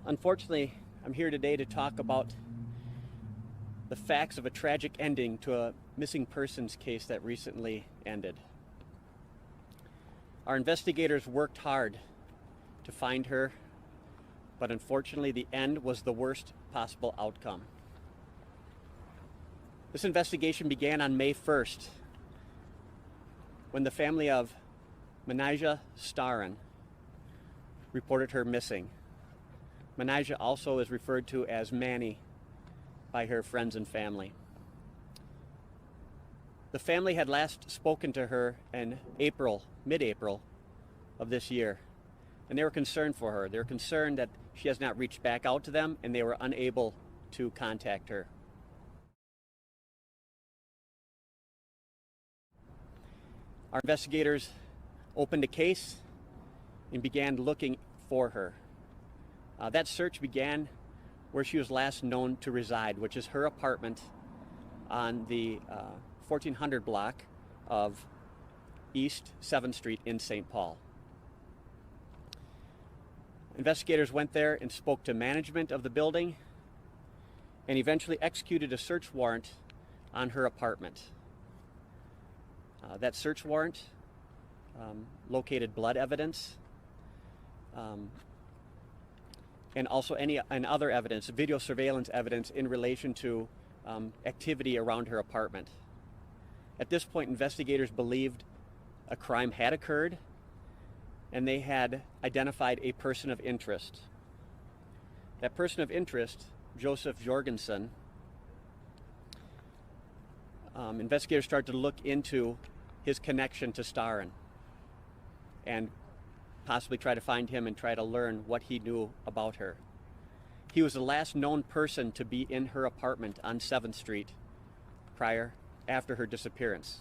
Unfortunately, I'm here today to talk about the facts of a tragic ending to a missing persons case that recently ended. Our investigators worked hard to find her, but unfortunately the end was the worst possible outcome. This investigation began on May 1st when the family of Manjieh Starren reported her missing. Manijeh also is referred to as Mani by her friends and family. The family had last spoken to her in mid-April of this year, and they were concerned for her. They were concerned that she has not reached back out to them, and they were unable to contact her. Our investigators opened a case and began looking for her. That search began where she was last known to reside, which is her apartment on the 1400 block of East 7th Street in St. Paul. Investigators went there and spoke to management of the building and eventually executed a search warrant on her apartment. That search warrant located blood evidence, and also any other evidence, video surveillance evidence in relation to activity around her apartment. At this point, investigators believed a crime had occurred, and they had identified a person of interest. That person of interest, Joseph Jorgenson, investigators started to look into his connection to Starren and possibly try to find him and try to learn what he knew about her. He was the last known person to be in her apartment on 7th Street after her disappearance.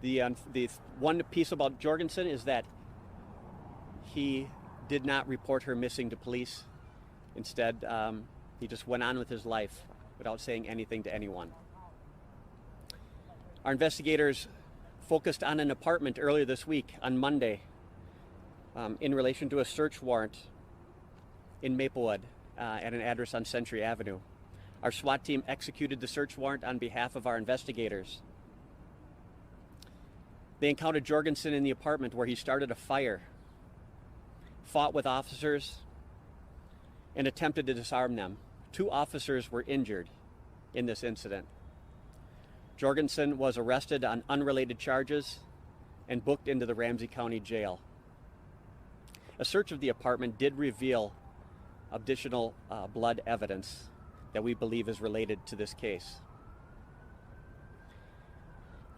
The one piece about Jorgenson is that he did not report her missing to police. Instead, he just went on with his life without saying anything to anyone. Our investigators focused on an apartment earlier this week on Monday in relation to a search warrant in Maplewood at an address on Century Avenue. Our SWAT team executed the search warrant on behalf of our investigators. They encountered Jorgenson in the apartment where he started a fire, fought with officers, and attempted to disarm them. 2 officers were injured in this incident. Jorgenson was arrested on unrelated charges and booked into the Ramsey County Jail. A search of the apartment did reveal additional blood evidence that we believe is related to this case.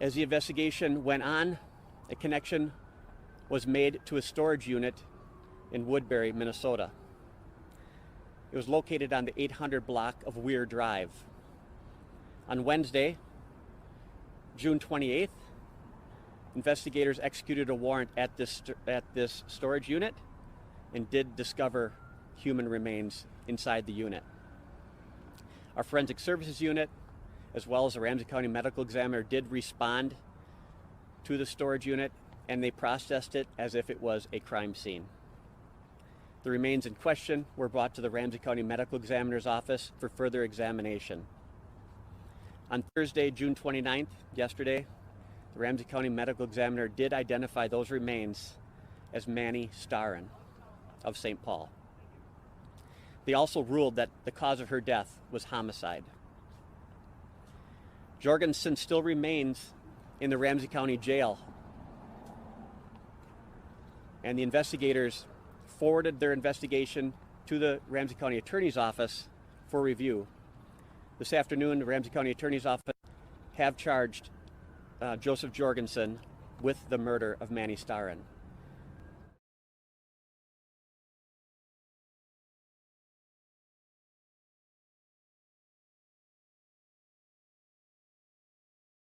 As the investigation went on, a connection was made to a storage unit in Woodbury, Minnesota. It was located on the 800 block of Weir Drive. On Wednesday, June 28th, investigators executed a warrant at this storage unit and did discover human remains inside the unit. Our forensic services unit, as well as the Ramsey County Medical Examiner, did respond to the storage unit, and they processed it as if it was a crime scene. The remains in question were brought to the Ramsey County Medical Examiner's office for further examination. On Thursday, June 29th, yesterday, the Ramsey County Medical Examiner did identify those remains as Mani Starren of St. Paul. They also ruled that the cause of her death was homicide. Jorgenson still remains in the Ramsey County Jail, and the investigators forwarded their investigation to the Ramsey County Attorney's Office for review. This afternoon, the Ramsey County Attorney's Office have charged Joseph Jorgenson with the murder of Mani Starren.